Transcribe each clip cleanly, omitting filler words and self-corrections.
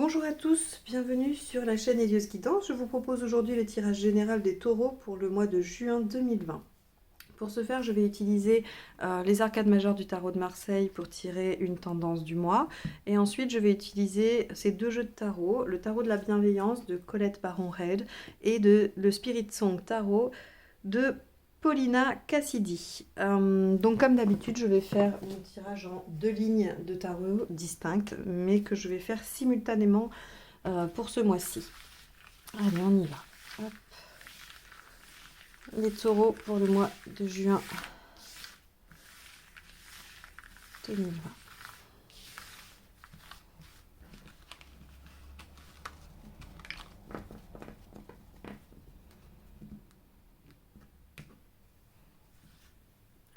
Bonjour à tous, bienvenue sur la chaîne Hélios Guidance. Je vous propose aujourd'hui le tirage général des taureaux pour le mois de juin 2020. Pour ce faire, je vais utiliser les arcades majeures du tarot de Marseille pour tirer une tendance du mois. Et ensuite, je vais utiliser ces deux jeux de tarot, le tarot de la bienveillance de Colette Baron-Reid et le Spirit Song Tarot de Paulina Cassidy. Donc comme d'habitude, je vais faire mon tirage en deux lignes de tarot distinctes, mais que je vais faire simultanément pour ce mois-ci. Allez, on y va. Hop. Les taureaux pour le mois de juin 2020.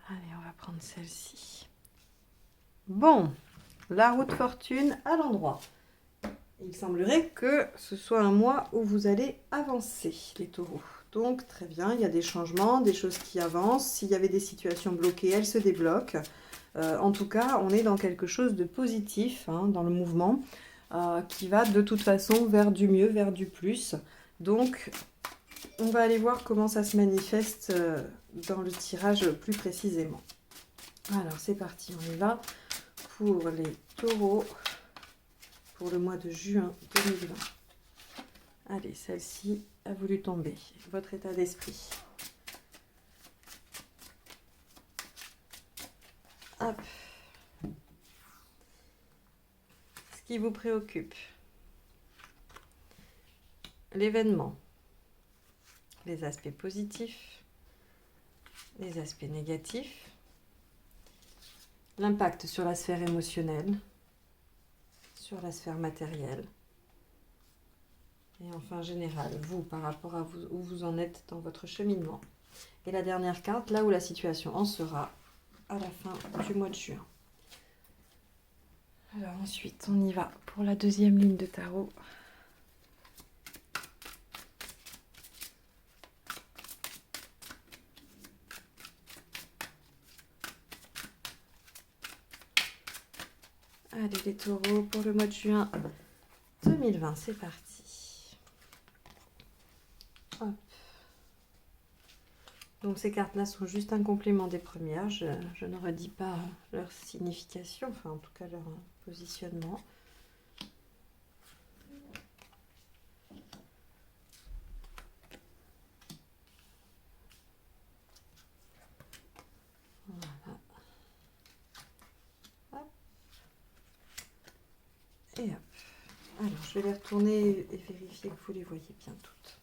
Allez, on va prendre celle-ci. Bon, la route fortune à l'endroit. Il semblerait que ce soit un mois où vous allez avancer, les taureaux. Donc, très bien, il y a des changements, des choses qui avancent. S'il y avait des situations bloquées, elles se débloquent. En tout cas, on est dans quelque chose de positif, hein, dans le mouvement, qui va de toute façon vers du mieux, vers du plus. Donc, on va aller voir comment ça se manifeste dans le tirage plus précisément. Alors, c'est parti, on y va pour les taureaux pour le mois de juin 2020. Allez, celle-ci a voulu tomber. Votre état d'esprit. Hop. Ce qui vous préoccupe. L'événement. Les aspects positifs. Les aspects négatifs. L'impact sur la sphère émotionnelle. Sur la sphère matérielle. Et enfin, général, vous, par rapport à vous, où vous en êtes dans votre cheminement. Et la dernière carte, là où la situation en sera à la fin du mois de juin. Alors ensuite, on y va pour la deuxième ligne de tarot. Allez, les taureaux, pour le mois de juin 2020, c'est parti. Hop. Donc ces cartes-là sont juste un complément des premières. Je ne redis pas leur signification, enfin en tout cas leur positionnement. Voilà. Hop. Et hop. Alors je vais les retourner et vérifier que vous les voyez bien toutes.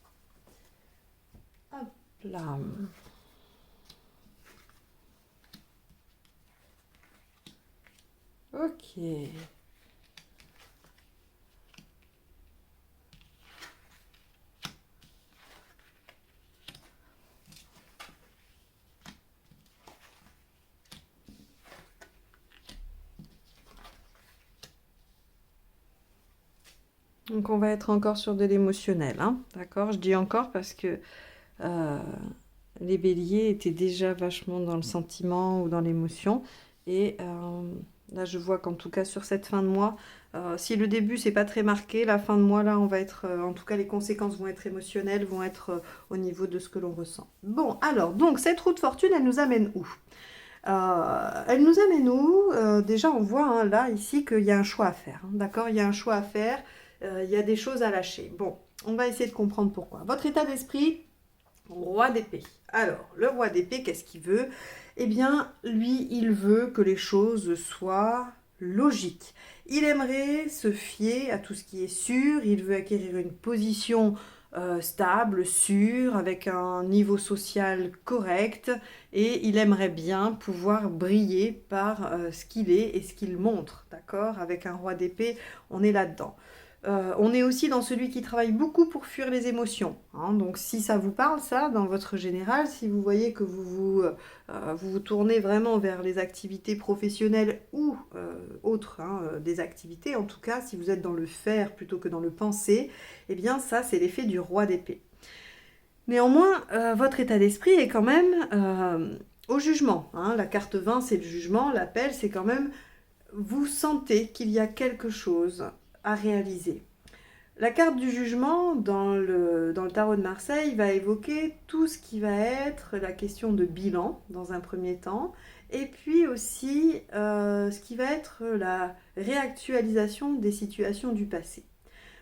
Hop là. Ok. Donc on va être encore sur de l'émotionnel, hein, d'accord? Je dis encore parce que les béliers étaient déjà vachement dans le sentiment ou dans l'émotion. Et là, je vois qu'en tout cas, sur cette fin de mois, si le début, c'est pas très marqué, la fin de mois, là, on va être... en tout cas, les conséquences vont être émotionnelles, vont être au niveau de ce que l'on ressent. Bon, alors, donc, cette route fortune, elle nous amène où? Elle nous amène où? Déjà, on voit hein, là, ici, qu'il y a un choix à faire. Hein, d'accord? Il y a un choix à faire, il y a des choses à lâcher. Bon, on va essayer de comprendre pourquoi. Votre état d'esprit, roi d'épée. Alors, le roi d'épée, qu'est-ce qu'il veut? Eh bien, lui, il veut que les choses soient logiques. Il aimerait se fier à tout ce qui est sûr. Il veut acquérir une position stable, sûre, avec un niveau social correct. Et il aimerait bien pouvoir briller par ce qu'il est et ce qu'il montre. D'accord? Avec un roi d'épée, on est là-dedans. On est aussi dans celui qui travaille beaucoup pour fuir les émotions. Hein. Donc si ça vous parle, ça, dans votre général, si vous voyez que vous tournez vraiment vers les activités professionnelles ou autres, hein, des activités, en tout cas, si vous êtes dans le faire plutôt que dans le penser, eh bien ça, c'est l'effet du roi d'épée. Néanmoins, votre état d'esprit est quand même au jugement. Hein. La carte 20, c'est le jugement. L'appel, c'est quand même, vous sentez qu'il y a quelque chose à réaliser. La carte du jugement dans le tarot de Marseille va évoquer tout ce qui va être la question de bilan dans un premier temps, et puis aussi ce qui va être la réactualisation des situations du passé.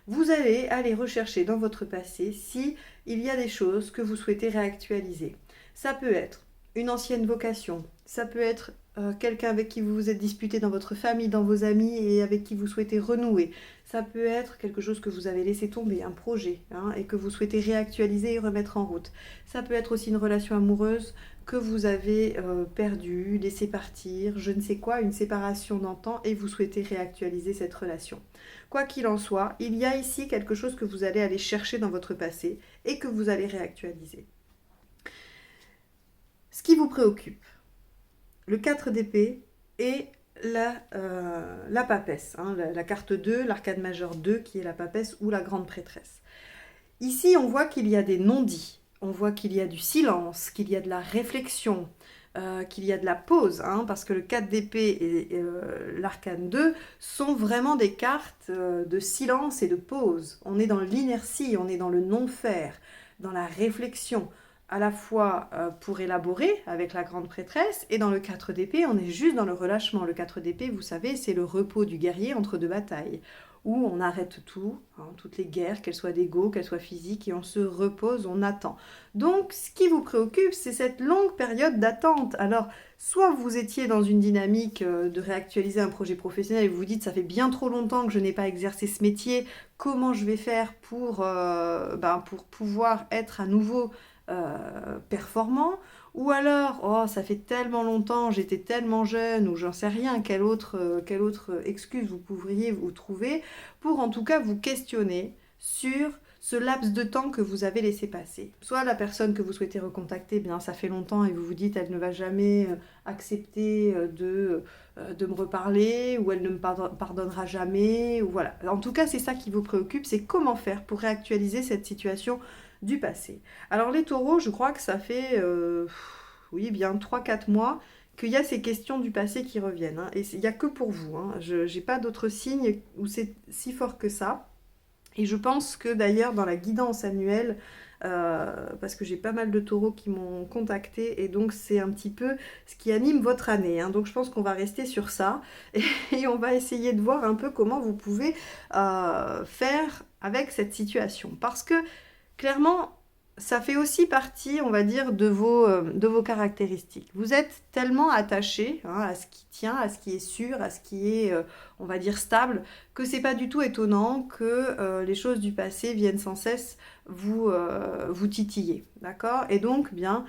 Vous allez aller rechercher dans votre passé si il y a des choses que vous souhaitez réactualiser. Ça peut être une ancienne vocation, ça peut être quelqu'un avec qui vous vous êtes disputé dans votre famille, dans vos amis et avec qui vous souhaitez renouer. Ça peut être quelque chose que vous avez laissé tomber, un projet, et que vous souhaitez réactualiser et remettre en route. Ça peut être aussi une relation amoureuse que vous avez perdue, laissé partir, je ne sais quoi, une séparation d'antan et vous souhaitez réactualiser cette relation. Quoi qu'il en soit, il y a ici quelque chose que vous allez aller chercher dans votre passé et que vous allez réactualiser. Ce qui vous préoccupe, le 4 d'épée et la papesse, la carte 2, l'arcane majeur 2 qui est la papesse ou la grande prêtresse. Ici, on voit qu'il y a des non-dits, on voit qu'il y a du silence, qu'il y a de la réflexion, qu'il y a de la pause, parce que le 4 d'épée et l'arcane 2 sont vraiment des cartes de silence et de pause. On est dans l'inertie, on est dans le non-faire, dans la réflexion, à la fois pour élaborer avec la grande prêtresse, et dans le 4 d'épée, on est juste dans le relâchement. Le 4 d'épée, vous savez, c'est le repos du guerrier entre deux batailles, où on arrête tout, toutes les guerres, qu'elles soient d'ego, qu'elles soient physiques, et on se repose, on attend. Donc, ce qui vous préoccupe, c'est cette longue période d'attente. Alors, soit vous étiez dans une dynamique de réactualiser un projet professionnel et vous vous dites, ça fait bien trop longtemps que je n'ai pas exercé ce métier, comment je vais faire pour pouvoir être à nouveau performant, ou alors oh ça fait tellement longtemps, j'étais tellement jeune, ou j'en sais rien, quelle autre excuse vous pourriez vous trouver pour en tout cas vous questionner sur ce laps de temps que vous avez laissé passer. Soit la personne que vous souhaitez recontacter, bien ça fait longtemps et vous vous dites elle ne va jamais accepter de me reparler, ou elle ne me pardonnera jamais, ou voilà. En tout cas c'est ça qui vous préoccupe, c'est comment faire pour réactualiser cette situation du passé. Alors les taureaux, je crois que ça fait bien 3-4 mois qu'il y a ces questions du passé qui reviennent. Et il n'y a que pour vous. Je n'ai pas d'autres signes où c'est si fort que ça. Et je pense que d'ailleurs dans la guidance annuelle, parce que j'ai pas mal de taureaux qui m'ont contacté, et donc c'est un petit peu ce qui anime votre année. Donc je pense qu'on va rester sur ça et on va essayer de voir un peu comment vous pouvez faire avec cette situation. Parce que clairement, ça fait aussi partie, on va dire, de vos caractéristiques. Vous êtes tellement attaché à ce qui tient, à ce qui est sûr, à ce qui est, on va dire, stable, que c'est pas du tout étonnant que les choses du passé viennent sans cesse vous titiller, d'accord? Et donc, bien,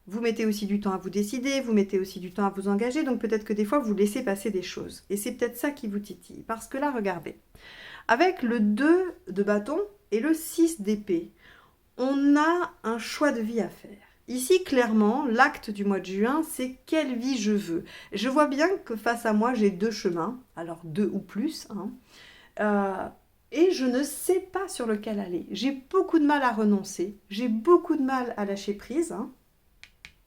vous mettez aussi du temps à vous décider, vous mettez aussi du temps à vous engager, donc peut-être que des fois, vous laissez passer des choses. Et c'est peut-être ça qui vous titille. Parce que là, regardez, avec le 2 de bâton et le 6 d'épée, on a un choix de vie à faire. Ici, clairement, l'acte du mois de juin, c'est quelle vie je veux. Je vois bien que face à moi, j'ai 2 chemins, alors 2 ou plus, et je ne sais pas sur lequel aller. J'ai beaucoup de mal à renoncer, j'ai beaucoup de mal à lâcher prise.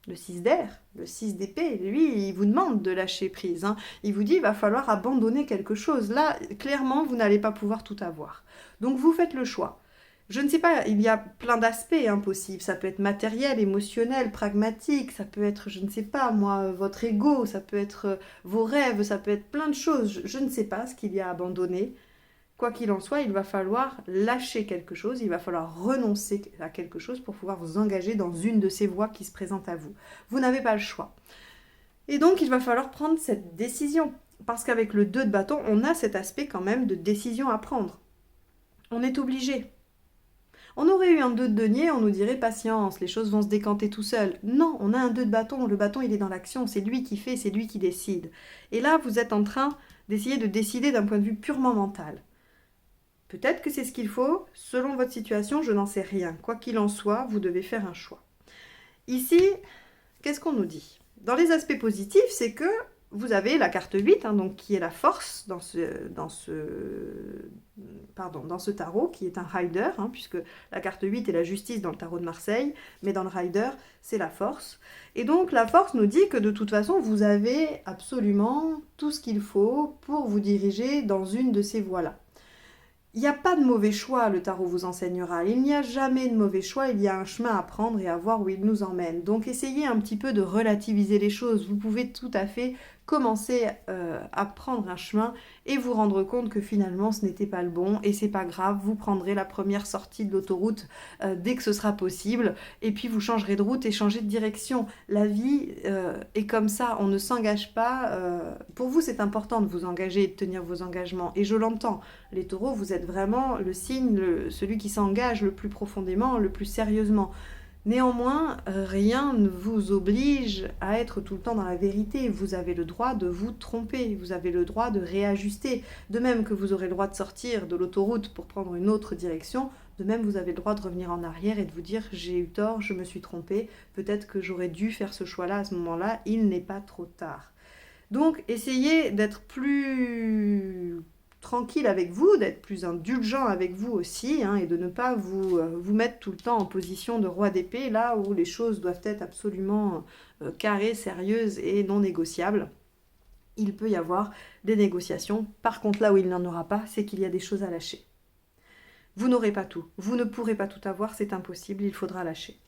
Le 6 d'air, le 6 d'épée, lui, il vous demande de lâcher prise. Il vous dit, il va falloir abandonner quelque chose. Là, clairement, vous n'allez pas pouvoir tout avoir. Donc, vous faites le choix. Je ne sais pas, il y a plein d'aspects possibles. Ça peut être matériel, émotionnel, pragmatique, ça peut être, je ne sais pas, moi, votre ego, ça peut être vos rêves, ça peut être plein de choses. Je ne sais pas ce qu'il y a à abandonner. Quoi qu'il en soit, il va falloir lâcher quelque chose, il va falloir renoncer à quelque chose pour pouvoir vous engager dans une de ces voies qui se présentent à vous. Vous n'avez pas le choix. Et donc, il va falloir prendre cette décision. Parce qu'avec le 2 de bâton, on a cet aspect quand même de décision à prendre. On est obligé. On aurait eu un 2 de denier, on nous dirait patience, les choses vont se décanter tout seul. Non, on a un 2 de bâton, le bâton il est dans l'action, c'est lui qui fait, c'est lui qui décide. Et là, vous êtes en train d'essayer de décider d'un point de vue purement mental. Peut-être que c'est ce qu'il faut, selon votre situation, je n'en sais rien. Quoi qu'il en soit, vous devez faire un choix. Ici, qu'est-ce qu'on nous dit? Dans les aspects positifs, c'est que vous avez la carte 8, donc qui est la force dans ce tarot, qui est un rider, puisque la carte 8 est la justice dans le tarot de Marseille, mais dans le rider, c'est la force. Et donc la force nous dit que de toute façon, vous avez absolument tout ce qu'il faut pour vous diriger dans une de ces voies-là. Il n'y a pas de mauvais choix, le tarot vous enseignera. Il n'y a jamais de mauvais choix, il y a un chemin à prendre et à voir où il nous emmène. Donc essayez un petit peu de relativiser les choses. Vous pouvez tout à fait commencer à prendre un chemin et vous rendre compte que finalement ce n'était pas le bon et c'est pas grave, vous prendrez la première sortie de l'autoroute dès que ce sera possible et puis vous changerez de route et changerez de direction. La vie est comme ça, on ne s'engage pas. Pour vous c'est important de vous engager et de tenir vos engagements et je l'entends. Les taureaux, vous êtes vraiment le signe, celui qui s'engage le plus profondément, le plus sérieusement. Néanmoins, rien ne vous oblige à être tout le temps dans la vérité. Vous avez le droit de vous tromper, vous avez le droit de réajuster. De même que vous aurez le droit de sortir de l'autoroute pour prendre une autre direction, de même vous avez le droit de revenir en arrière et de vous dire j'ai eu tort, je me suis trompé, peut-être que j'aurais dû faire ce choix-là à ce moment-là, il n'est pas trop tard. Donc essayez d'être plus tranquille avec vous, d'être plus indulgent avec vous aussi, hein, et de ne pas vous mettre tout le temps en position de roi d'épée, là où les choses doivent être absolument carrées, sérieuses et non négociables. Il peut y avoir des négociations. Par contre, là où il n'en aura pas, c'est qu'il y a des choses à lâcher. Vous n'aurez pas tout. Vous ne pourrez pas tout avoir, c'est impossible, il faudra lâcher.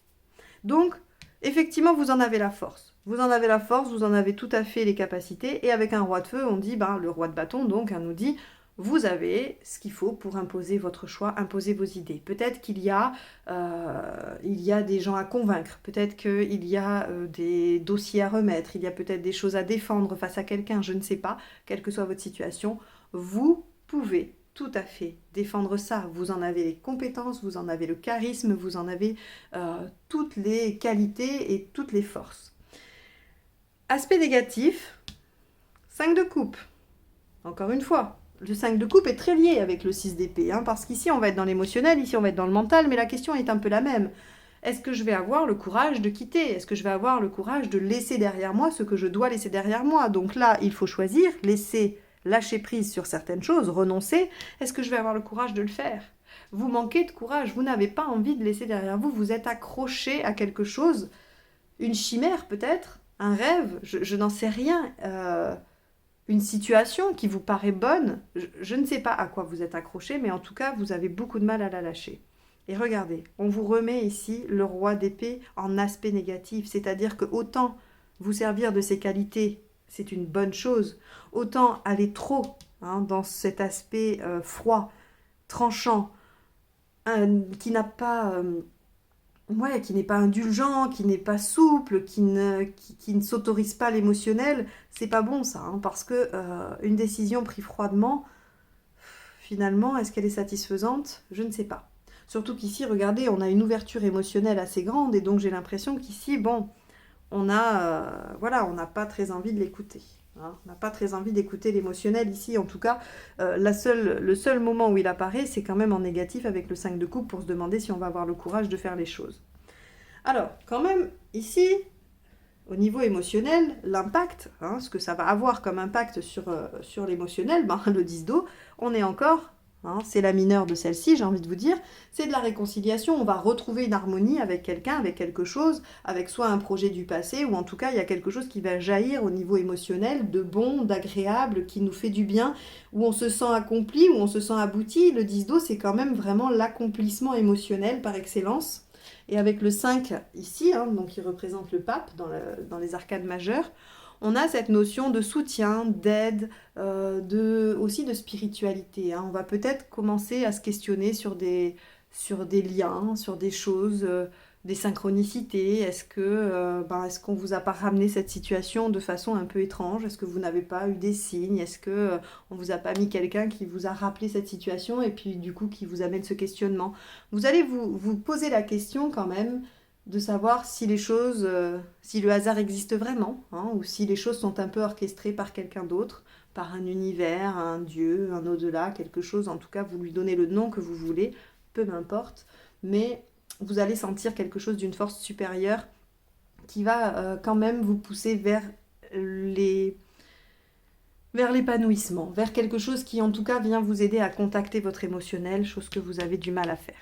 Donc, effectivement, vous en avez la force. Vous en avez la force, vous en avez tout à fait les capacités. Et avec un roi de feu, on dit, le roi de bâton, donc, nous dit, vous avez ce qu'il faut pour imposer votre choix, imposer vos idées. Peut-être qu'il y a des gens à convaincre, peut-être qu'il y a des dossiers à remettre, il y a peut-être des choses à défendre face à quelqu'un, je ne sais pas, quelle que soit votre situation, vous pouvez tout à fait défendre ça. Vous en avez les compétences, vous en avez le charisme, vous en avez toutes les qualités et toutes les forces. Aspect négatif, 5 de coupe. Encore une fois, le 5 de coupe est très lié avec le 6 d'épée, hein, parce qu'ici on va être dans l'émotionnel, ici on va être dans le mental, mais la question est un peu la même. Est-ce que je vais avoir le courage de quitter? Est-ce que je vais avoir le courage de laisser derrière moi ce que je dois laisser derrière moi? Donc là, il faut choisir, lâcher prise sur certaines choses, renoncer. Est-ce que je vais avoir le courage de le faire? Vous manquez de courage, vous n'avez pas envie de laisser derrière vous, vous êtes accroché à quelque chose, une chimère peut-être, un rêve, je n'en sais rien, une situation qui vous paraît bonne, je ne sais pas à quoi vous êtes accroché, mais en tout cas, vous avez beaucoup de mal à la lâcher. Et regardez, on vous remet ici le roi d'épée en aspect négatif, c'est-à-dire que autant vous servir de ses qualités, c'est une bonne chose, autant aller trop dans cet aspect froid, tranchant, qui n'a pas... qui n'est pas indulgent, qui n'est pas souple, qui ne s'autorise pas l'émotionnel, c'est pas bon ça, parce que une décision prise froidement, finalement, est-ce qu'elle est satisfaisante? Je ne sais pas. Surtout qu'ici, regardez, on a une ouverture émotionnelle assez grande, et donc j'ai l'impression qu'ici, on n'a pas très envie de l'écouter. On n'a pas très envie d'écouter l'émotionnel ici, en tout cas, le seul moment où il apparaît, c'est quand même en négatif avec le 5 de coupe pour se demander si on va avoir le courage de faire les choses. Alors, quand même, ici, au niveau émotionnel, l'impact, ce que ça va avoir comme impact sur l'émotionnel, le 10 d'eau, on est encore... c'est la mineure de celle-ci, j'ai envie de vous dire, c'est de la réconciliation, on va retrouver une harmonie avec quelqu'un, avec quelque chose, avec soit un projet du passé, ou en tout cas il y a quelque chose qui va jaillir au niveau émotionnel, de bon, d'agréable, qui nous fait du bien, où on se sent accompli, où on se sent abouti. Le 10 d'eau, c'est quand même vraiment l'accomplissement émotionnel par excellence. Et avec le 5 ici, donc qui représente le pape dans les arcades majeures, on a cette notion de soutien, d'aide, aussi de spiritualité. On va peut-être commencer à se questionner sur des liens, sur des choses, des synchronicités. Est-ce qu'on vous a pas ramené cette situation de façon un peu étrange? Est-ce que vous n'avez pas eu des signes? Est-ce que on vous a pas mis quelqu'un qui vous a rappelé cette situation et puis du coup qui vous amène ce questionnement? Vous allez vous poser la question quand même de savoir si les choses, si le hasard existe vraiment, ou si les choses sont un peu orchestrées par quelqu'un d'autre, par un univers, un dieu, un au-delà, quelque chose. En tout cas, vous lui donnez le nom que vous voulez, peu m'importe, mais vous allez sentir quelque chose d'une force supérieure qui va quand même vous pousser vers l'épanouissement, vers quelque chose qui en tout cas vient vous aider à contacter votre émotionnel, chose que vous avez du mal à faire.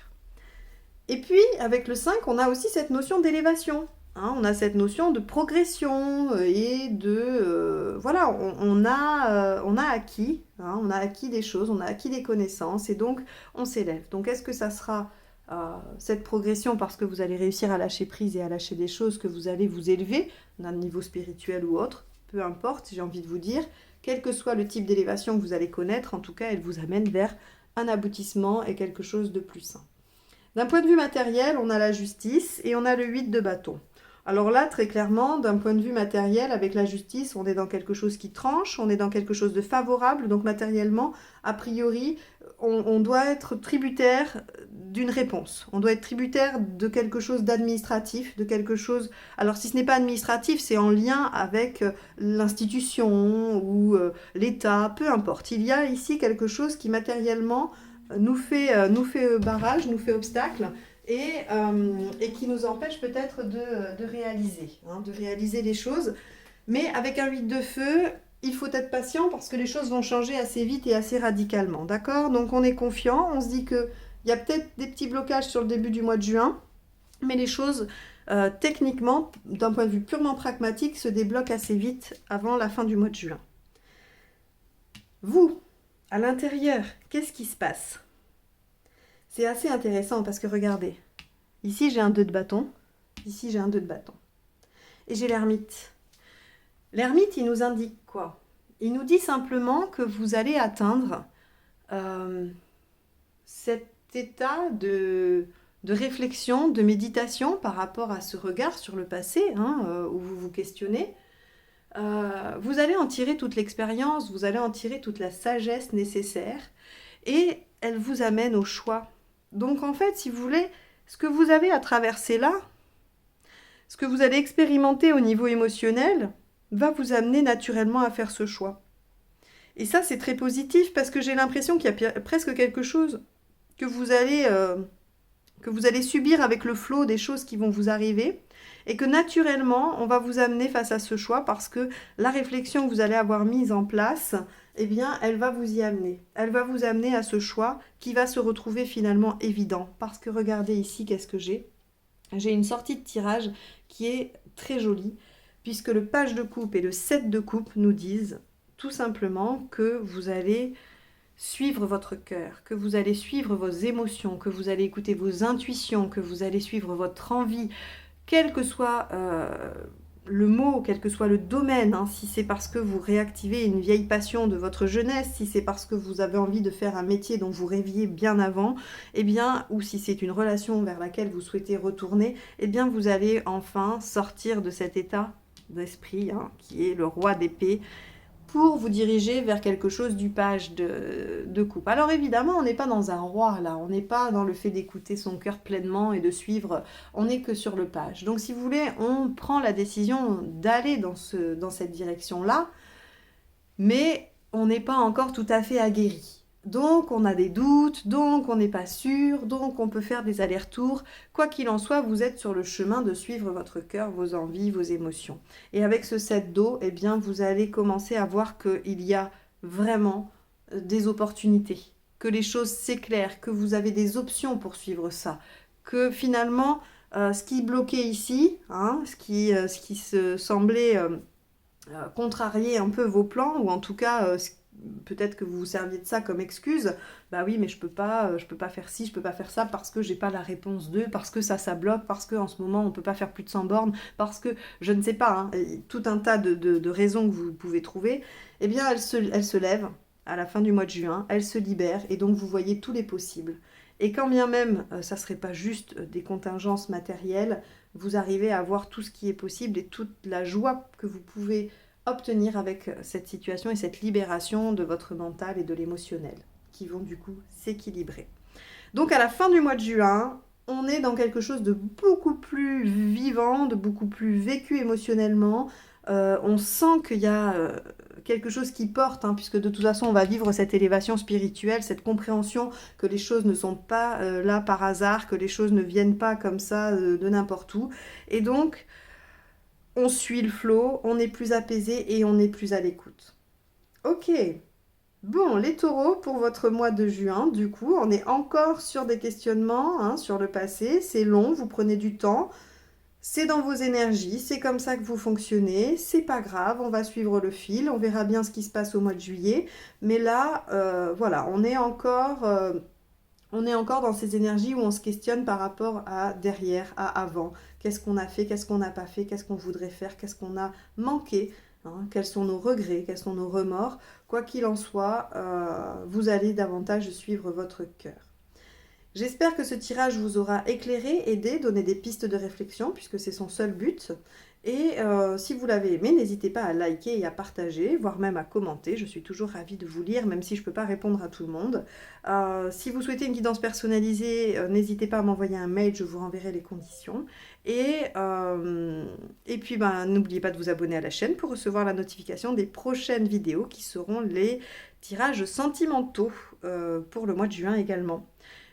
Et puis, avec le 5, on a aussi cette notion d'élévation. hein. On a cette notion de progression et de... voilà, on a acquis, hein, on a acquis des choses, on a acquis des connaissances et donc on s'élève. Donc est-ce que ça sera cette progression parce que vous allez réussir à lâcher prise et à lâcher des choses, que vous allez vous élever d'un niveau spirituel ou autre, peu importe, j'ai envie de vous dire, quel que soit le type d'élévation que vous allez connaître, en tout cas, elle vous amène vers un aboutissement et quelque chose de plus sain. D'un point de vue matériel, on a la justice et on a le 8 de bâton. Alors là, très clairement, d'un point de vue matériel, avec la justice, on est dans quelque chose qui tranche, on est dans quelque chose de favorable, donc matériellement, a priori, on doit être tributaire d'une réponse. On doit être tributaire de quelque chose d'administratif, de quelque chose... Alors si ce n'est pas administratif, c'est en lien avec l'institution ou l'État, peu importe. Il y a ici quelque chose qui matériellement nous fait barrage, nous fait obstacle et qui nous empêche peut-être de réaliser les choses. Mais avec un 8 de feu, il faut être patient parce que les choses vont changer assez vite et assez radicalement, d'accord? Donc on est confiant, on se dit qu'il y a peut-être des petits blocages sur le début du mois de juin, mais les choses, techniquement, d'un point de vue purement pragmatique, se débloquent assez vite avant la fin du mois de juin. Vous, à l'intérieur, qu'est-ce qui se passe? C'est assez intéressant parce que regardez, ici j'ai un 2 de bâton, ici j'ai un 2 de bâton. Et j'ai l'ermite. L'ermite, il nous indique quoi? Il nous dit simplement que vous allez atteindre cet état de réflexion, de méditation par rapport à ce regard sur le passé, où vous vous questionnez. Vous allez en tirer toute l'expérience, vous allez en tirer toute la sagesse nécessaire et elle vous amène au choix. Donc en fait, si vous voulez, ce que vous avez à traverser là, ce que vous allez expérimenter au niveau émotionnel, va vous amener naturellement à faire ce choix. Et ça, c'est très positif parce que j'ai l'impression qu'il y a presque quelque chose que vous allez subir avec le flot des choses qui vont vous arriver et que naturellement, on va vous amener face à ce choix parce que la réflexion que vous allez avoir mise en place, eh bien, elle va vous y amener. Elle va vous amener à ce choix qui va se retrouver finalement évident. Parce que regardez ici, qu'est-ce que j'ai? J'ai une sortie de tirage qui est très jolie, puisque le page de coupe et le 7 de coupe nous disent tout simplement que vous allez suivre votre cœur, que vous allez suivre vos émotions, que vous allez écouter vos intuitions, que vous allez suivre votre envie, quel que soit le mot, quel que soit le domaine, si c'est parce que vous réactivez une vieille passion de votre jeunesse, si c'est parce que vous avez envie de faire un métier dont vous rêviez bien avant, eh bien, ou si c'est une relation vers laquelle vous souhaitez retourner, eh bien, vous allez enfin sortir de cet état d'esprit, qui est le roi d'épée, pour vous diriger vers quelque chose du page de coupe. Alors évidemment, on n'est pas dans un roi là, on n'est pas dans le fait d'écouter son cœur pleinement et de suivre, on n'est que sur le page. Donc si vous voulez, on prend la décision d'aller dans cette direction-là, mais on n'est pas encore tout à fait aguerri. Donc on a des doutes, donc on n'est pas sûr, donc on peut faire des allers-retours. Quoi qu'il en soit, vous êtes sur le chemin de suivre votre cœur, vos envies, vos émotions. Et avec ce 7 d'eau, eh bien, vous allez commencer à voir qu'il y a vraiment des opportunités, que les choses s'éclairent, que vous avez des options pour suivre ça, que finalement, ce qui bloquait ici, ce qui se semblait contrarier un peu vos plans, ou en tout cas... peut-être que vous vous serviez de ça comme excuse, bah oui mais je peux pas faire ci, je peux pas faire ça parce que j'ai pas la réponse d'eux, parce que ça bloque, parce qu'en ce moment on peut pas faire plus de 100 bornes, parce que je ne sais pas, tout un tas de raisons que vous pouvez trouver, eh bien elle se lève à la fin du mois de juin, elle se libère et donc vous voyez tous les possibles. Et quand bien même ça serait pas juste des contingences matérielles, vous arrivez à voir tout ce qui est possible et toute la joie que vous pouvez obtenir avec cette situation et cette libération de votre mental et de l'émotionnel qui vont du coup s'équilibrer. Donc à la fin du mois de juin, on est dans quelque chose de beaucoup plus vivant, de beaucoup plus vécu émotionnellement. On sent qu'il y a quelque chose qui porte, puisque de toute façon on va vivre cette élévation spirituelle, cette compréhension que les choses ne sont pas là par hasard, que les choses ne viennent pas comme ça de n'importe où. Et donc on suit le flot, on est plus apaisé et on est plus à l'écoute. Ok, bon, les taureaux, pour votre mois de juin, du coup, on est encore sur des questionnements sur le passé, c'est long, vous prenez du temps, C'est dans vos énergies, c'est comme ça que vous fonctionnez, c'est pas grave, on va suivre le fil, on verra bien ce qui se passe au mois de juillet. Mais là, voilà, on est encore dans ces énergies où on se questionne par rapport à derrière, à avant. Qu'est-ce qu'on a fait, qu'est-ce qu'on n'a pas fait, qu'est-ce qu'on voudrait faire, qu'est-ce qu'on a manqué, hein, quels sont nos regrets, quels sont nos remords. Quoi qu'il en soit, vous allez davantage suivre votre cœur. J'espère que ce tirage vous aura éclairé, aidé, donné des pistes de réflexion, puisque c'est son seul but. Et si vous l'avez aimé, n'hésitez pas à liker et à partager, voire même à commenter. Je suis toujours ravie de vous lire, même si je ne peux pas répondre à tout le monde. Si vous souhaitez une guidance personnalisée, n'hésitez pas à m'envoyer un mail, je vous renverrai les conditions. Et puis, ben, n'oubliez pas de vous abonner à la chaîne pour recevoir la notification des prochaines vidéos qui seront les tirages sentimentaux pour le mois de juin également.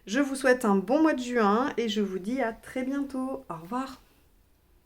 Je vous souhaite un bon mois de juin et je vous dis à très bientôt. Au revoir.